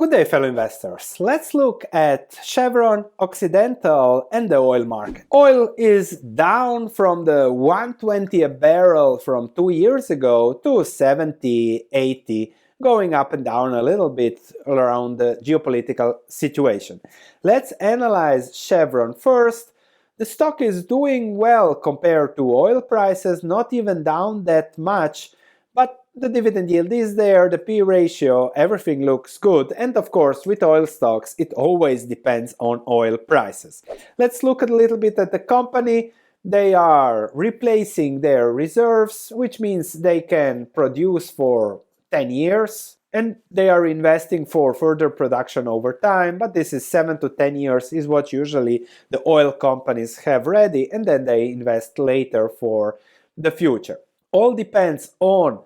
Good day, fellow investors. Let's look at Chevron, Occidental, and the oil market. Oil is down from the 120 a barrel from 2 years ago to 70, 80, going up and down a little bit around the geopolitical situation. Let's analyze Chevron first. The stock is doing well compared to oil prices, not even down that much, but the dividend yield is there, the P ratio, everything looks good, and of course with oil stocks it always depends on oil prices. Let's look a little bit at the company. They are replacing their reserves, which means they can produce for 10 years, and they are investing for further production over time, but this is 7 to 10 years is what usually the oil companies have ready, and then they invest later for the future. All depends on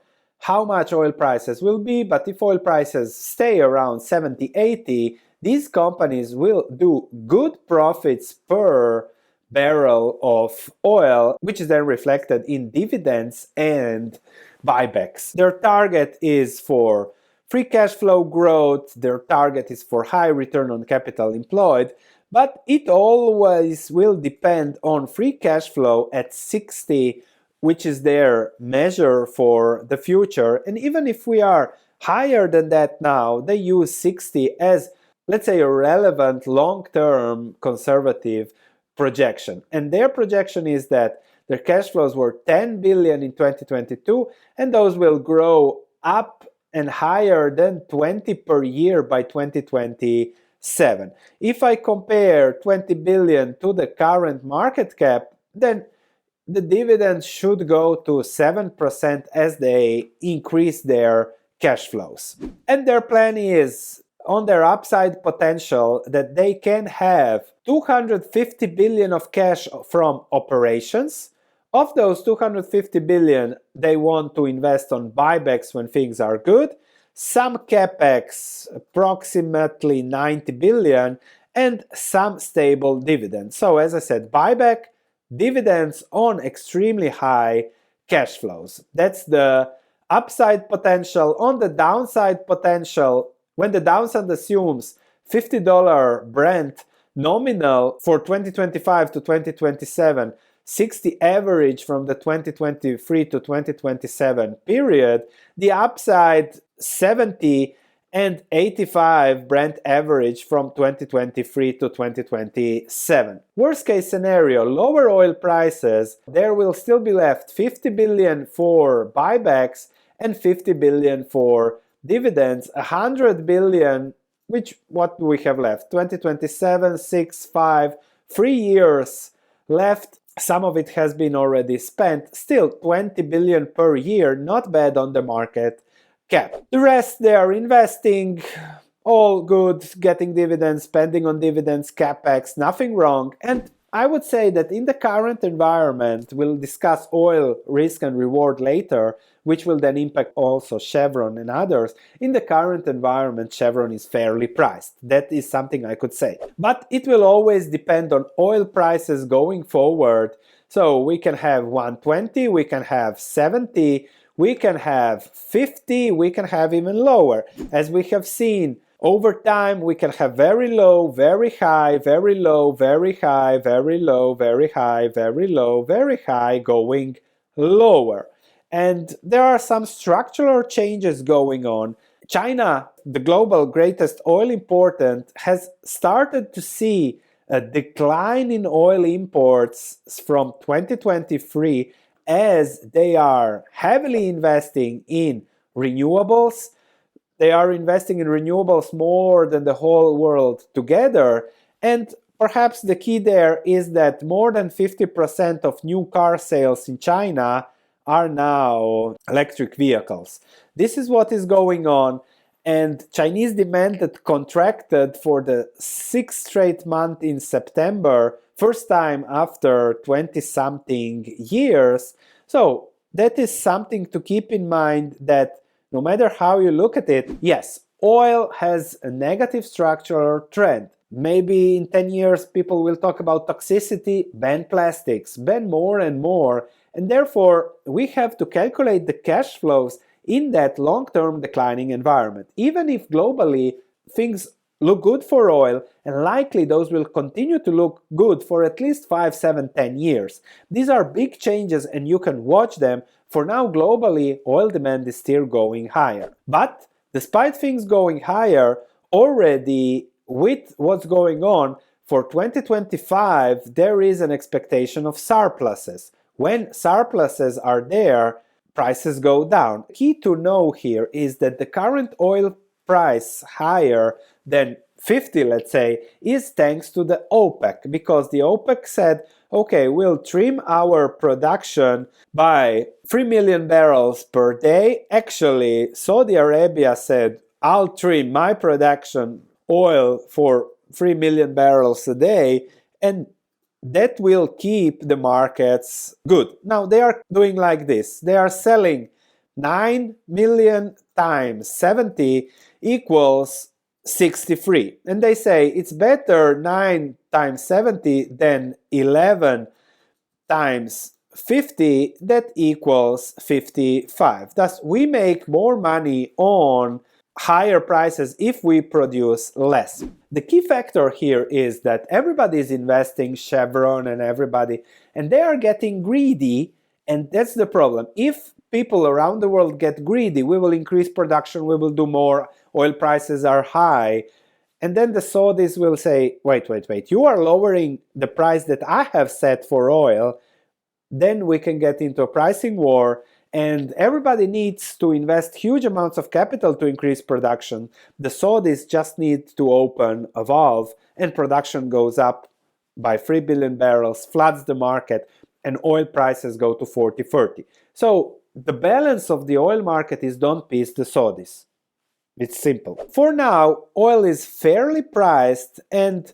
how much oil prices will be, but if oil prices stay around 70, 80, these companies will do good profits per barrel of oil, which is then reflected in dividends and buybacks. Their target is for free cash flow growth, their target is for high return on capital employed, but it always will depend on free cash flow at 60, which is their measure for the future. And even if we are higher than that now, they use 60 as, let's say, a relevant long-term conservative projection. And their projection is that their cash flows were 10 billion in 2022, and those will grow up and higher than 20 per year by 2027. If I compare 20 billion to the current market cap, then the dividends should go to 7% as they increase their cash flows. And their plan is, on their upside potential, that they can have 250 billion of cash from operations. Of those 250 billion, they want to invest on buybacks when things are good, some capex, approximately 90 billion, and some stable dividends. So as I said, buyback, dividends on extremely high cash flows. That's the upside potential. On the downside potential, when the downside assumes $50 Brent nominal for 2025 to 2027, 60 average from the 2023 to 2027 period, the upside 70 and 85 Brent average from 2023 to 2027. Worst case scenario, lower oil prices, there will still be left 50 billion for buybacks and 50 billion for dividends, 100 billion, which what we have left, 2027, 6, 5, 3 years left. Some of it has been already spent, still 20 billion per year, not bad on the market cap. The rest, they are investing, all good, getting dividends, spending on dividends, capex, nothing wrong. And I would say that in the current environment, we'll discuss oil risk and reward later, which will then impact also Chevron and others. In the current environment, Chevron is fairly priced. That is something I could say. But it will always depend on oil prices going forward. So we can have 120, we can have 70, we can have 50, we can have even lower. As we have seen, over time we can have very low, very high, very low, very high, very low, very high, very low, very high, going lower. And there are some structural changes going on. China, the global greatest oil important, has started to see a decline in oil imports from 2023 as they are heavily investing in renewables. They are investing in renewables more than the whole world together. And perhaps the key there is that more than 50% of new car sales in China are now electric vehicles. This is what is going on. And Chinese demand that contracted for the 6th straight month in September, first time after 20-something years. So that is something to keep in mind, that no matter how you look at it, yes, oil has a negative structural trend. Maybe in 10 years people will talk about toxicity, ban plastics, ban more and more, and therefore we have to calculate the cash flows in that long-term declining environment. Even if globally things look good for oil, and likely those will continue to look good for at least 5, 7, 10 years. These are big changes and you can watch them. For now, globally, oil demand is still going higher. But despite things going higher, already with what's going on, for 2025, there is an expectation of surpluses. When surpluses are there, prices go down. Key to know here is that the current oil price higher than 50, let's say, is thanks to the OPEC, because the OPEC said, okay, we'll trim our production by 3 million barrels per day. Actually, Saudi Arabia said, I'll trim my production oil for 3 million barrels a day, and that will keep the markets good. Now, they are doing like this. They are selling 9 million times 70 equals 63. And they say it's better 9 times 70 than 11 times 50, that equals 55. Thus, we make more money on higher prices if we produce less. The key factor here is that everybody is investing, Chevron and everybody, and they are getting greedy, and that's the problem. If people around the world get greedy, we will increase production, we will do more, oil prices are high, and then the Saudis will say, wait, you are lowering the price that I have set for oil, then we can get into a pricing war, and everybody needs to invest huge amounts of capital to increase production. The Saudis just need to open a valve and production goes up by 3 billion barrels, floods the market, and oil prices go to 40, 30. So the balance of the oil market is don't piss the Saudis. It's simple. For now, oil is fairly priced, and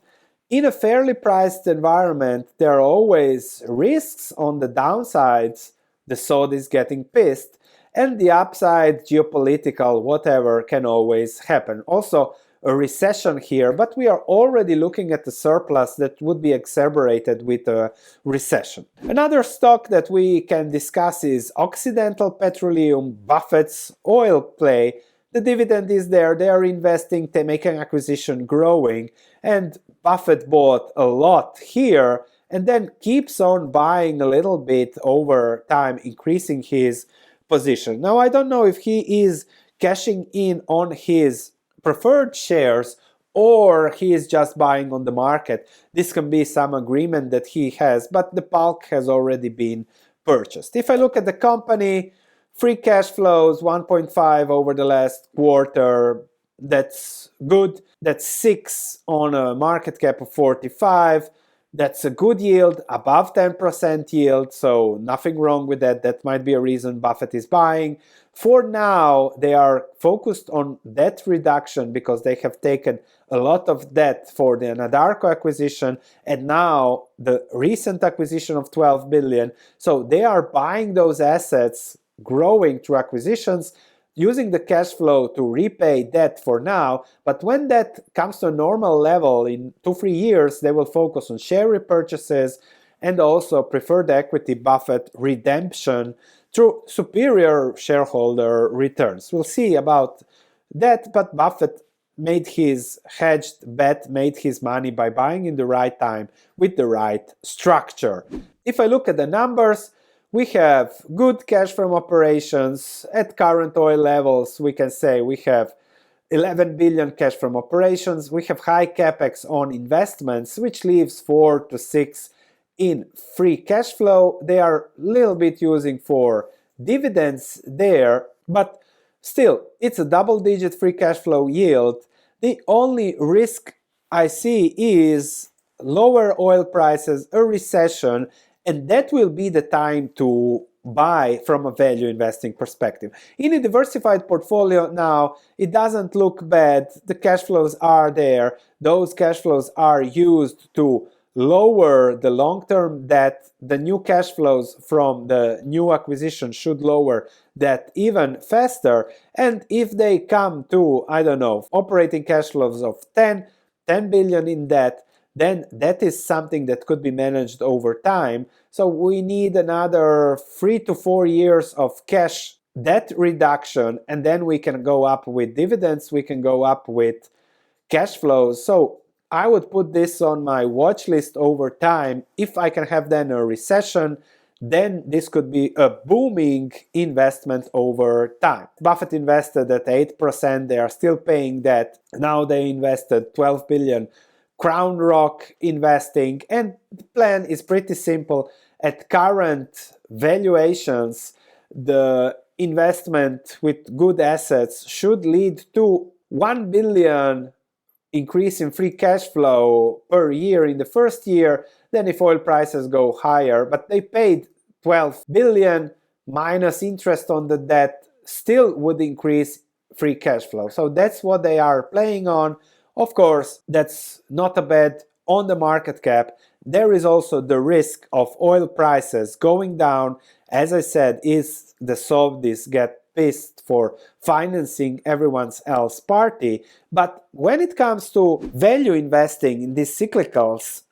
in a fairly priced environment, there are always risks on the downsides, the Saudis getting pissed, and the upside, geopolitical, whatever, can always happen. Also, a recession here, but we are already looking at the surplus that would be exacerbated with a recession. Another stock that we can discuss is Occidental Petroleum, Buffett's oil play. The dividend is there, they are investing, they make an acquisition, growing, and Buffett bought a lot here and then keeps on buying a little bit over time, increasing his position. Now, I don't know if he is cashing in on his preferred shares or he is just buying on the market. This can be some agreement that he has, but the bulk has already been purchased. If I look at the company, free cash flows 1.5 over the last quarter, that's good. That's 6 on a market cap of 45. That's a good yield, above 10% yield, so nothing wrong with that. That might be a reason Buffett is buying. For now, they are focused on debt reduction because they have taken a lot of debt for the Anadarko acquisition and now the recent acquisition of 12 billion. So they are buying those assets, growing through acquisitions, using the cash flow to repay debt for now, but when that comes to a normal level in 2-3 years, they will focus on share repurchases and also preferred equity Buffett redemption through superior shareholder returns. We'll see about that, but Buffett made his hedged bet, made his money by buying in the right time with the right structure. If I look at the numbers, we have good cash from operations. At current oil levels, we can say we have 11 billion cash from operations. We have high capex on investments, which leaves 4 to 6 in free cash flow. They are a little bit using for dividends there, but still, it's a double-digit free cash flow yield. The only risk I see is lower oil prices, a recession, and that will be the time to buy from a value investing perspective. In a diversified portfolio now, it doesn't look bad. The cash flows are there. Those cash flows are used to lower the long-term debt. The new cash flows from the new acquisition should lower that even faster. And if they come to, I don't know, operating cash flows of 10 billion in debt, then that is something that could be managed over time. So we need another 3 to 4 years of cash debt reduction, and then we can go up with dividends, we can go up with cash flows. So I would put this on my watch list over time. If I can have then a recession, then this could be a booming investment over time. Buffett invested at 8%, they are still paying that. Now they invested 12 billion. Crown Rock investing, and the plan is pretty simple. At current valuations, the investment with good assets should lead to 1 billion increase in free cash flow per year in the first year. Then if oil prices go higher, but they paid 12 billion minus interest on the debt, still would increase free cash flow. So that's what they are playing on. Of course, that's not a bet on the market cap. There is also the risk of oil prices going down. As I said, is the Saudis get pissed for financing everyone else's party. But when it comes to value investing in these cyclicals,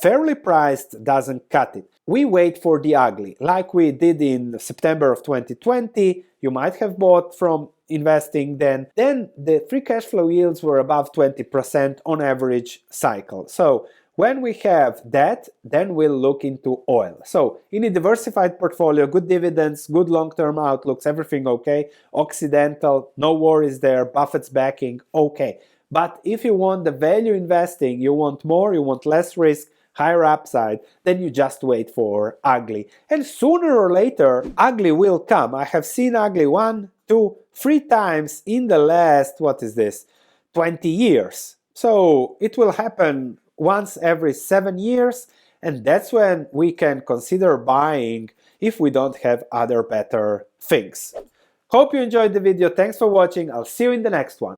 fairly priced doesn't cut it. We wait for the ugly, like we did in September of 2020. You might have bought from investing then. Then the free cash flow yields were above 20% on average cycle. So when we have that, then we'll look into oil. So in a diversified portfolio, good dividends, good long-term outlooks, everything okay. Occidental, no worries there. Buffett's backing, okay. But if you want the value investing, you want more, you want less risk, higher upside, then you just wait for ugly. And sooner or later, ugly will come. I have seen ugly 1, 2, 3 times in the last, 20 years. So it will happen once every 7 years, and that's when we can consider buying if we don't have other better things. Hope you enjoyed the video. Thanks for watching. I'll see you in the next one.